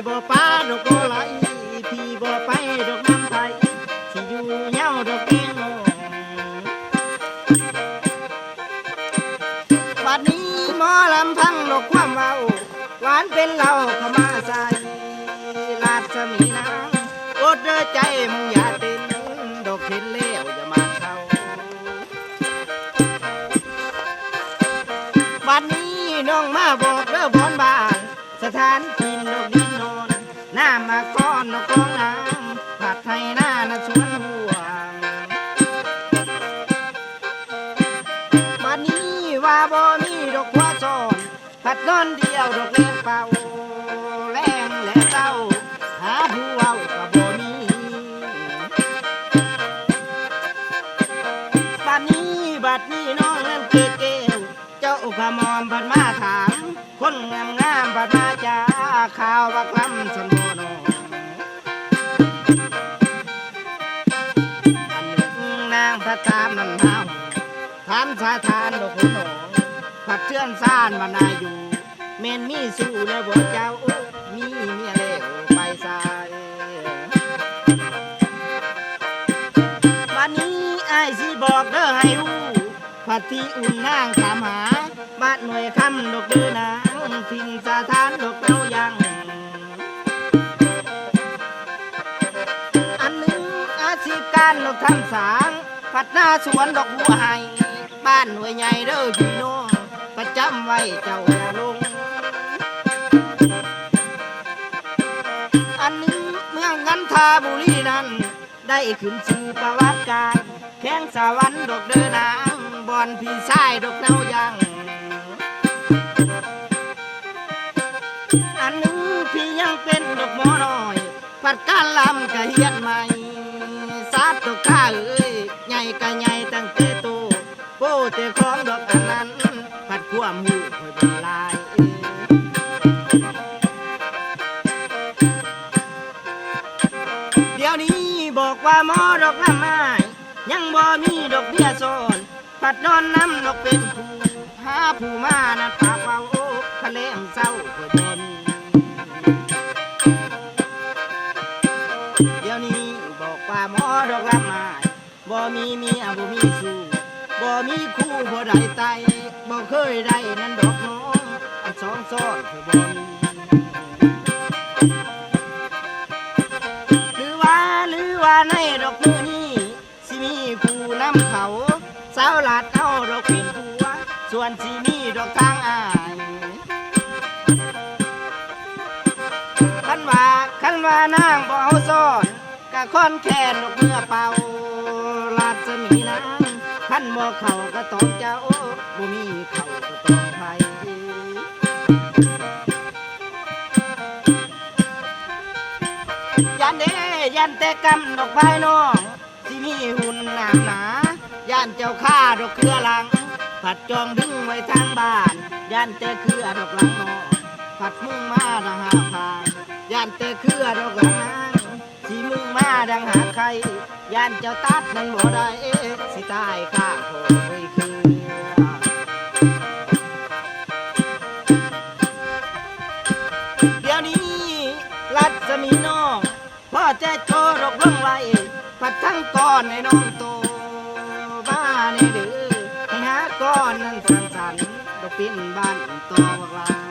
บ่ป้าดอกบ่ไหลพี่บ่ไปดอกน้ำไทยสิอยู่เหย้าดอกเองน้องบัดนี้หมอลำพังดอกความเว้าหวานเป็นเหล้าเข้ามาใส่ลาดสมีนางอดเด้อใจมึงอย่าเต้นดอกเห็นแล้วอย่ามาเข้าบัดนี้น้องมาบอกเด้อบอนบ้านสถานกินดอกดินนอนน้ำมาก้อนดอกของน้ำผัดไทยหน้าน่ะสวนห่วงบัดนี้ว่าบ่มีดอกหัวจอนผัดนอนเดียวดอกเลี้ยงเป่าแรงและเศร้าหาผู้เว้าก็บ่มีบัดนี้น้องนั้นเกศเกลเจ้าขมอมบัดมาถามคนงามบัดมาจ้าข่าวว่าคลำสมบูรณ์อันหนึ่งนางพระตามนั่นเฮาทำสาทานดอกหัวหนองผัดเชื่อนซ่านบรรณาอยู่เมนมีสู้แล้วบ่เจ้ามีเมียเล็วไปสายบัดนี้อ้ายสิบอกเด้อให้รู้ผัดที่อุ่นนางถามหาบ้านหน่วยคำดอกเดือนางทิ้งสาทานดอกเต้ายังอันหนึ่งอาชีพการดอกทำสางผัดหน้าสวนดอกบัวไห้บ้านหน่วยใหญ่เด้อพี่น้องประจำไว้เจ้าอย่าลงอันหนึ่งเมืองกันทาบุรีนั้นได้ขึ้นชื่อประวัติการแข่งสวรรค์ดอกเดือนางบอนพี่ชายดอกเต้ายังอันหนึ่งพี่ยังเป็นดอกหมอน้อยผัดการลำกะเฮียนใหม่สาดดอกข้าเอ้ยใหญ่กะใหญ่ตั้งแต่โตโป้แต่ของดอกอันนั้นผัดความหูคอยบรรลายเดี๋ยวนี้บอกว่าหมอดอกน้ำไม้ยังบ่มีดอกเบี้ยซ้อนผัดนอนน้ำดอกเป็นผู้หาผู้มานัดปากเฝ้าทะเลเศร้าคอยบนเดี๋ยวนี้บอกว่าหมอดอกน้ำไม้บ่มีเมียบ่มีสู้บ่มีคู่บ่ได้ไตบ่เคยได้นั่นดอกน้องอันสองซ้อนคือบ่มีหรือว่าในดอกมือนี้สิมีคู่น้ำเขาสาวหลาดเอาดอกเป็นผัวส่วนสิมีดอกทางอายคันว่านางบ่เอาซ้อนกะค่อนแค้นดอกเมื่อเป่าลาดสมีนางท่านบ่เข้าก็ต้องเจ้าบ่มีเข้าก็ต้องไผยันเด้ยันแต่กำดอกไผ่น้องสิมีหุ่นหนาหนายันเจ้าข้าดอกเครือหลังผัดจองดึงไว้ทางบ้านยันแต่เครือดอกหลังน้องผัดมุ่งมาดังหาพายยันแต่เครือดอกหลังนางสิมุ่งมาดังหาใครยันเจ้าตัดนั้นบ่ได้สิตายข้าโหยคือเดี๋ยวนี้รัดสมีน้องพ่อจะโชว์ดอกลงไว้ผัดทั้งก้อนให้น้องโตบ้าในเดือให้หาก้อนนั้นสันดอกปิ้นบ้านต่อบักลา